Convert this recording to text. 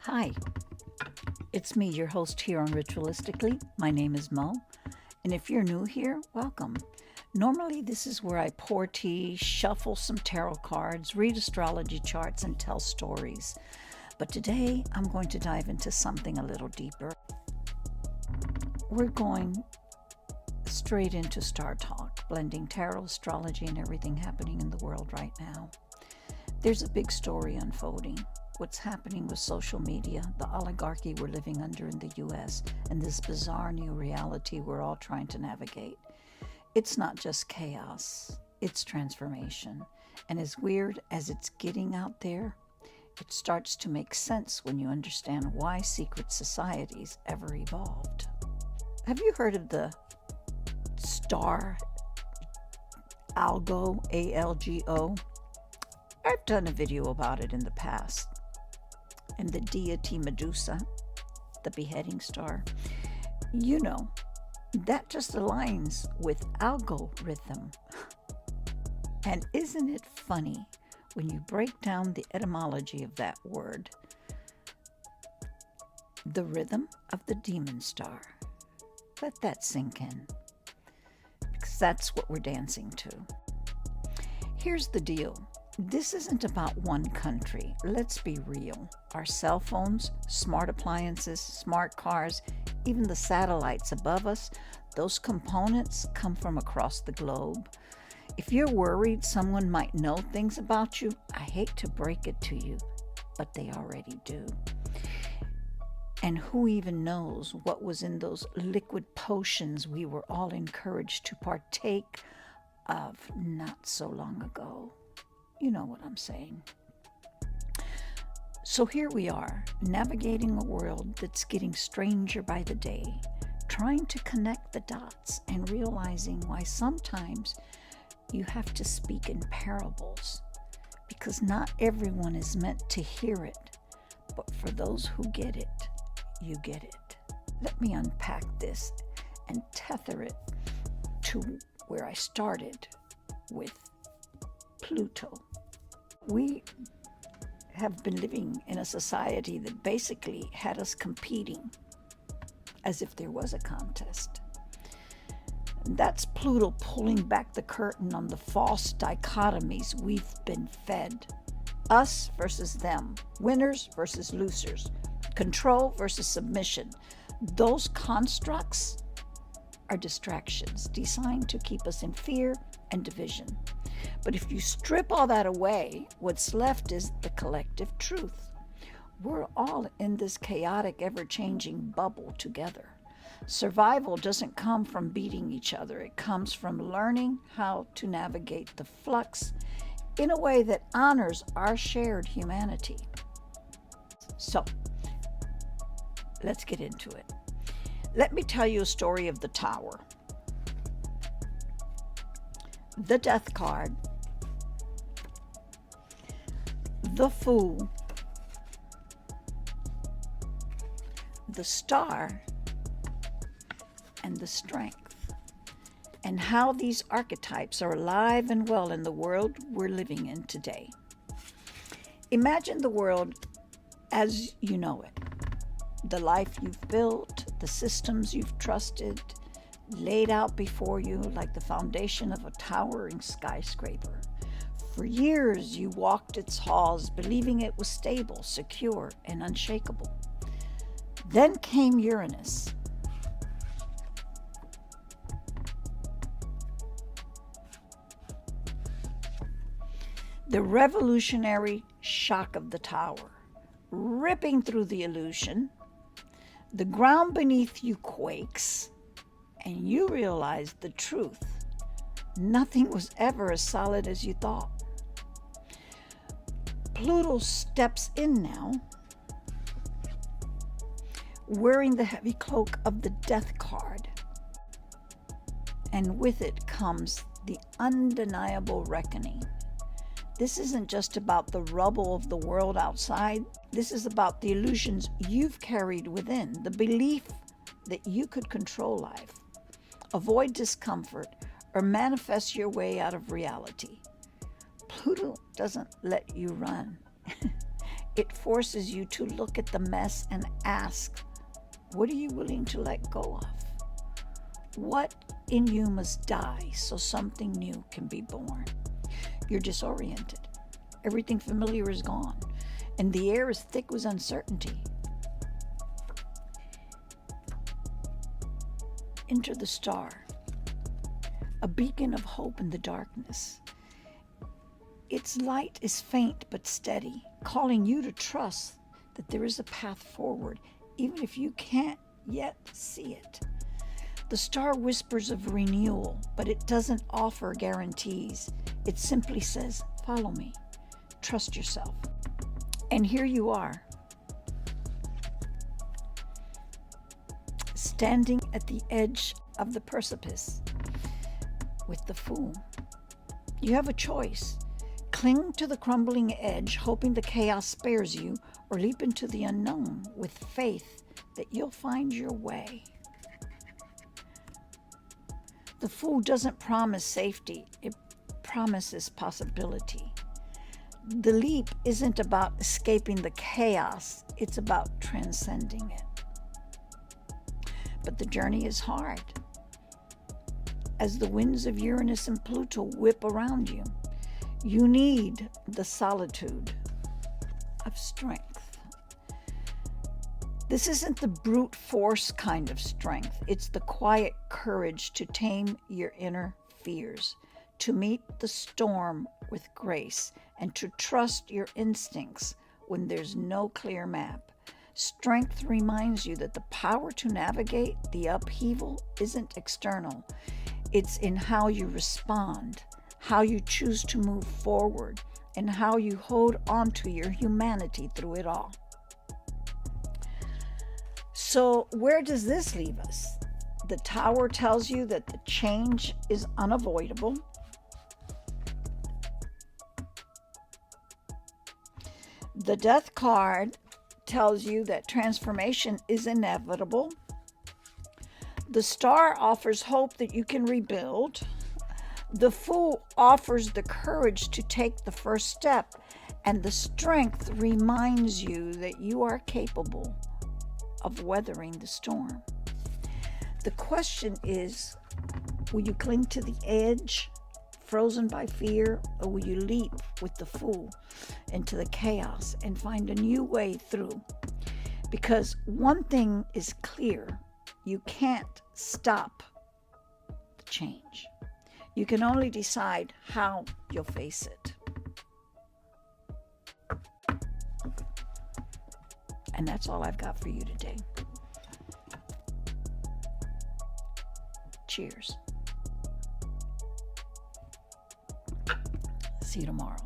Hi, it's me, your host here on Ritualistically. My name is Mo, and if you're new here, welcome. Normally, this is where I pour tea, shuffle some tarot cards, read astrology charts, and tell stories. But today, I'm going to dive into something a little deeper. We're going straight into Star Talk, blending tarot, astrology, and everything happening in the world right now. There's a big story unfolding. What's happening with social media, the oligarchy we're living under in the US, and this bizarre new reality we're all trying to navigate. It's not just chaos, it's transformation. And as weird as it's getting out there, it starts to make sense when you understand why secret societies ever evolved. Have you heard of the star Algo, A-L-G-O? I've done a video about it in the past. And the deity Medusa, the beheading star, you know, that just aligns with algorithm. And isn't it funny when you break down the etymology of that word? The rhythm of the demon star. Let that sink in, because that's what we're dancing to. Here's the deal. This isn't about one country. Let's be real. Our cell phones, smart appliances, smart cars, even the satellites above us, those components come from across the globe. If you're worried someone might know things about you, I hate to break it to you, but they already do. And who even knows what was in those liquid potions we were all encouraged to partake of not so long ago? You know what I'm saying. So here we are, navigating a world that's getting stranger by the day, trying to connect the dots and realizing why sometimes you have to speak in parables, because not everyone is meant to hear it, but for those who get it, you get it. Let me unpack this and tether it to where I started with Pluto. We have been living in a society that basically had us competing as if there was a contest. And that's Pluto pulling back the curtain on the false dichotomies we've been fed. Us versus them, winners versus losers, control versus submission. Those constructs are distractions designed to keep us in fear and division. But if you strip all that away, what's left is the collective truth. We're all in this chaotic, ever-changing bubble together. Survival doesn't come from beating each other. It comes from learning how to navigate the flux in a way that honors our shared humanity. So, let's get into it. Let me tell you a story of the Tower. The Death card, the Fool, the Star, and the Strength, and how these archetypes are alive and well in the world we're living in today. Imagine the world as you know it, the life you've built, the systems you've trusted, laid out before you like the foundation of a towering skyscraper. For years, you walked its halls, believing it was stable, secure, and unshakable. Then came Uranus. The revolutionary shock of the tower, ripping through the illusion. The ground beneath you quakes, and you realize the truth. Nothing was ever as solid as you thought. Pluto steps in now, wearing the heavy cloak of the Death card. And with it comes the undeniable reckoning. This isn't just about the rubble of the world outside. This is about the illusions you've carried within, the belief that you could control life, avoid discomfort, or manifest your way out of reality. Pluto doesn't let you run. It forces you to look at the mess and ask, what are you willing to let go of? What in you must die so something new can be born? You're disoriented. Everything familiar is gone, and the air is thick with uncertainty. Enter the star, a beacon of hope in the darkness. Its light is faint but steady, calling you to trust that there is a path forward, even if you can't yet see it. The star whispers of renewal, but it doesn't offer guarantees. It simply says, follow me, trust yourself. And here you are, standing at the edge of the precipice with the Fool. You have a choice. Cling to the crumbling edge, hoping the chaos spares you, or leap into the unknown with faith that you'll find your way. The Fool doesn't promise safety, it promises possibility. The leap isn't about escaping the chaos, it's about transcending it. But the journey is hard. As the winds of Uranus and Pluto whip around you, you need the solitude of strength. This isn't the brute force kind of strength. It's the quiet courage to tame your inner fears, to meet the storm with grace, and to trust your instincts when there's no clear map. Strength reminds you that the power to navigate the upheaval isn't external. It's in how you respond, how you choose to move forward, and how you hold on to your humanity through it all. So where does this leave us? The Tower tells you that the change is unavoidable. The Death card tells you that transformation is inevitable. The Star offers hope that you can rebuild. The Fool offers the courage to take the first step, and the Strength reminds you that you are capable of weathering the storm. The question is, will you cling to the edge, frozen by fear, or will you leap with the Fool into the chaos and find a new way through? Because one thing is clear, you can't stop the change. You can only decide how you'll face it. And that's all I've got for you today. Cheers. See you tomorrow.